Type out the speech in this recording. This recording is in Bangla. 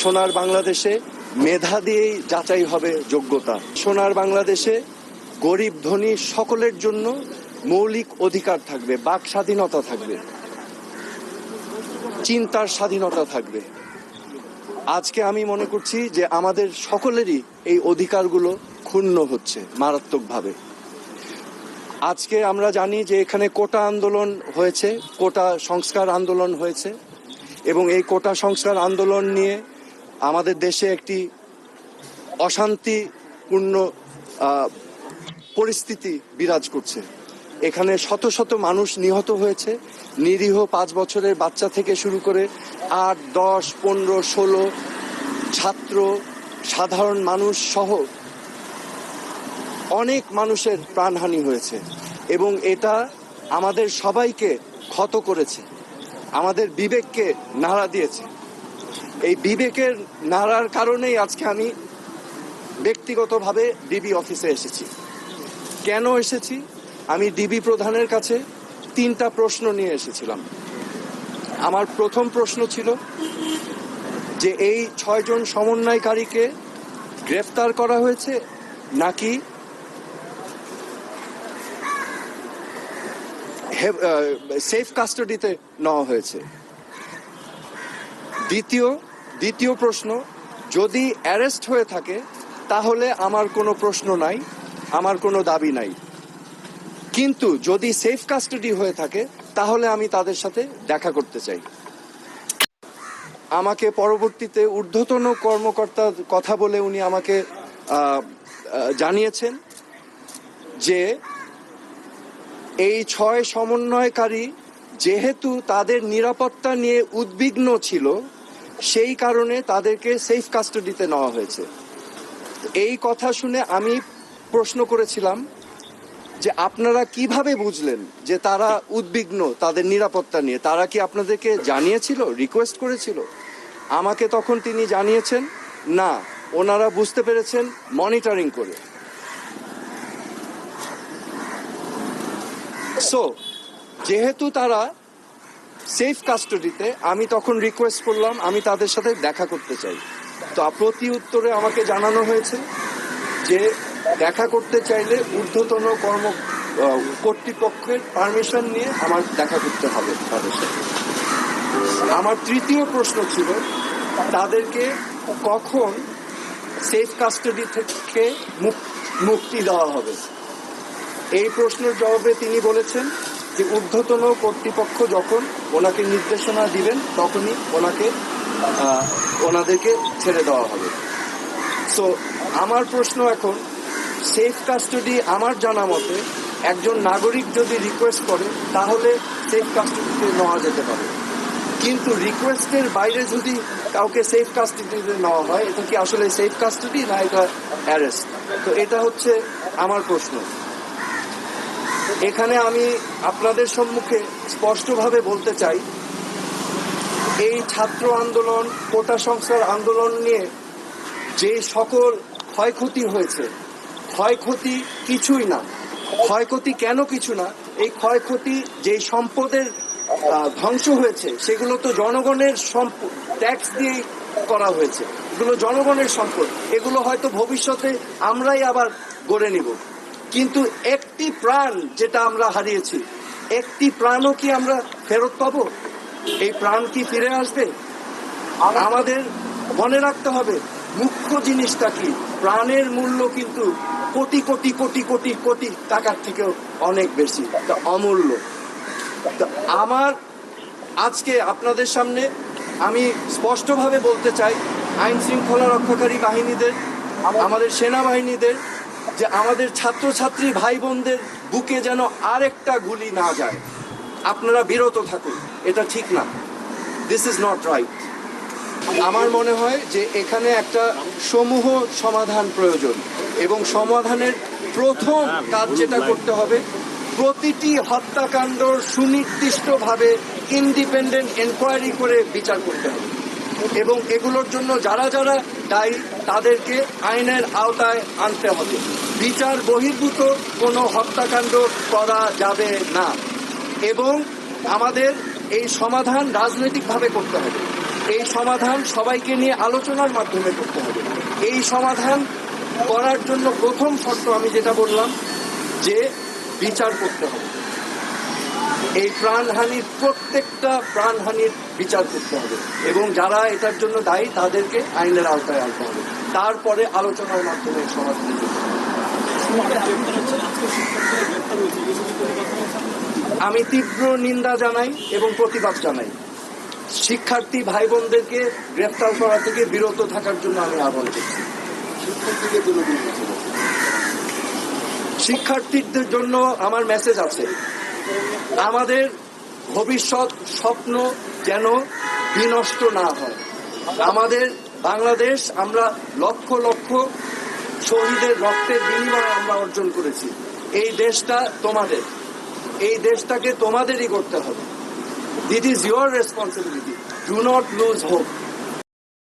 সোনার বাংলাদেশে মেধা দিয়েই যাচাই হবে যোগ্যতা। সোনার বাংলাদেশে গরিব ধনী সকলের জন্য মৌলিক অধিকার থাকবে, বাক স্বাধীনতা থাকবে, চিন্তার স্বাধীনতা থাকবে। আজকে আমি মনে করছি যে আমাদের সকলেরই এই অধিকারগুলো ক্ষুণ্ণ হচ্ছে মারাত্মকভাবে। আজকে আমরা জানি যে এখানে কোটা আন্দোলন হয়েছে, কোটা সংস্কার আন্দোলন হয়েছে, এবং এই কোটা সংস্কার আন্দোলন নিয়ে আমাদের দেশে একটি অশান্তিপূর্ণ পরিস্থিতি বিরাজ করছে। এখানে শত শত মানুষ নিহত হয়েছে, নিরীহ 5 বছরের বাচ্চা থেকে শুরু করে 8, 10, 15, 16 ছাত্র, সাধারণ মানুষ সহ অনেক মানুষের প্রাণহানি হয়েছে, এবং এটা আমাদের সবাইকে ক্ষত করেছে, আমাদের বিবেককে নাড়া দিয়েছে। এই বিবেকের নাড়ার কারণেই আজকে আমি ব্যক্তিগতভাবে ডিবি অফিসে এসেছি। কেন এসেছি? আমি ডিবি প্রধানের কাছে 3টা প্রশ্ন নিয়ে এসেছিলাম। আমার প্রথম প্রশ্ন ছিল যে এই 6 জন সমন্বয়কারীকে গ্রেফতার করা হয়েছে নাকি সেফ কাস্টাডিতে নেওয়া হয়েছে। দ্বিতীয় প্রশ্ন, যদি অ্যারেস্ট হয়ে থাকে তাহলে আমার কোনো প্রশ্ন নাই, আমার কোনো দাবি নাই, কিন্তু যদি সেফ কাস্টাডি হয়ে থাকে তাহলে আমি তাদের সাথে দেখা করতে চাই। আমাকে পরবর্তীতে ঊর্ধ্বতন কর্মকর্তার কথা বলে উনি আমাকে জানিয়েছেন যে এই 6 সমন্বয়কারী যেহেতু তাদের নিরাপত্তা নিয়ে উদ্বিগ্ন ছিল, সেই কারণে তাদেরকে সেফ কাস্টাডিতে নেওয়া হয়েছে। এই কথা শুনে আমি প্রশ্ন করেছিলাম যে আপনারা কিভাবে বুঝলেন যে তারা উদ্বিগ্ন তাদের নিরাপত্তা নিয়ে? তারা কি আপনাদেরকে জানিয়েছিল, রিকোয়েস্ট করেছিল? আমাকে তখন তিনি জানিয়েছেন না, ওনারা বুঝতে পেরেছেন মনিটরিং করে। সো যেহেতু তারা সেফ কাস্টাডিতে, আমি তখন রিকোয়েস্ট করলাম আমি তাদের সাথে দেখা করতে চাই। তো প্রতি উত্তরে আমাকে জানানো হয়েছে যে দেখা করতে চাইলে ঊর্ধ্বতন কর্তৃপক্ষের পারমিশন নিয়ে আমার দেখা করতে হবে তাদের সাথে। আমার তৃতীয় প্রশ্ন ছিল তাদেরকে কখন সেফ কাস্টাডি থেকে মুক্তি দেওয়া হবে। এই প্রশ্নের জবাবে তিনি বলেছেন যে ঊর্ধ্বতন কর্তৃপক্ষ যখন ওনাকে নির্দেশনা দিবেন তখনই ওনাদেরকে ছেড়ে দেওয়া হবে। সো আমার প্রশ্ন এখন, সেফ কাস্টাডি আমার জানা মতে একজন নাগরিক যদি রিকোয়েস্ট করে তাহলে সেফ কাস্টাডিতে নেওয়া যেতে পারে, কিন্তু রিকোয়েস্টের বাইরে যদি কাউকে সেফ কাস্টাডিতে নেওয়া হয়, এটা কি আসলে সেফ কাস্টাডি না এটা অ্যারেস্ট? তো এটা হচ্ছে আমার প্রশ্ন। এখানে আমি আপনাদের সম্মুখে স্পষ্টভাবে বলতে চাই, এই ছাত্র আন্দোলন, কোটা সংস্কার আন্দোলন নিয়ে যে সকল ক্ষয়ক্ষতি হয়েছে, ক্ষয়ক্ষতি কিছুই না। ক্ষয়ক্ষতি কেন কিছু না? এই ক্ষয়ক্ষতি যে সম্পদের ধ্বংস হয়েছে সেগুলো তো জনগণের ট্যাক্স দিয়ে করা হয়েছে, এগুলো জনগণের সম্পদ, এগুলো হয়তো ভবিষ্যতে আমরাই আবার গড়ে নিব, কিন্তু একটি প্রাণ যেটা আমরা হারিয়েছি, একটি প্রাণও কি আমরা ফেরত পাবো? এই প্রাণ কি ফিরে আসবে? আমাদের মনে রাখতে হবে মুখ্য জিনিসটা কি, প্রাণের মূল্য কিন্তু কোটি কোটি কোটি কোটি কোটি টাকার থেকেও অনেক বেশি, অমূল্য। আমার আজকে আপনাদের সামনে আমি স্পষ্টভাবে বলতে চাই আইন শৃঙ্খলা রক্ষাকারী বাহিনীদের, আমাদের সেনাবাহিনীদের, যে আমাদের ছাত্রছাত্রী ভাই বোনদের বুকে যেন আরেকটা গুলি না যায়। আপনারা বিরত থাকুন, এটা ঠিক না, দিস ইজ নট রাইট। আমার মনে হয় যে এখানে একটা সমূহ সমাধান প্রয়োজন, এবং সমাধানের প্রথম কাজ যেটা করতে হবে, প্রতিটি হত্যাকাণ্ড সুনির্দিষ্টভাবে ইন্ডিপেন্ডেন্ট এনকোয়ারি করে বিচার করতে হবে, এবং এগুলোর জন্য যারা যারা দায়ী তাদেরকে আইনের আওতায় আনতে হবে। বিচার বহির্ভূত কোনো হত্যাকাণ্ড করা যাবে না, এবং আমাদের এই সমাধান রাজনৈতিকভাবে করতে হবে। এই সমাধান সবাইকে নিয়ে আলোচনার মাধ্যমে করতে হবে। এই সমাধান করার জন্য প্রথম শর্ত আমি যেটা বললাম যে বিচার করতে হবে। এই প্রাণহানির প্রত্যেকটা প্রাণহানির বিচার করতে হবে এবং যারা এটার জন্য দায়ী তাদেরকে আইনের আওতায় আনতে হবে। তারপরে আলোচনার মাধ্যমে সমাধান করতে হবে। আমি তীব্র নিন্দা জানাই এবং প্রতিবাদ জানাই। শিক্ষার্থী ভাই বোনদেরকে গ্রেফতার করা থেকে বিরত থাকার জন্য আমি আহ্বান করছি। শিক্ষার্থীদের জন্য আমার মেসেজ আছে, আমাদের ভবিষ্যৎ স্বপ্ন যেন বিনষ্ট না হয়। আমাদের বাংলাদেশ আমরা লক্ষ লক্ষ শহীদের রক্তের বিনিময়ে আমরা অর্জন করেছি। এই দেশটা তোমাদের, এই দেশটাকে তোমাদেরই করতে হবে। It is your responsibility. Do not lose hope.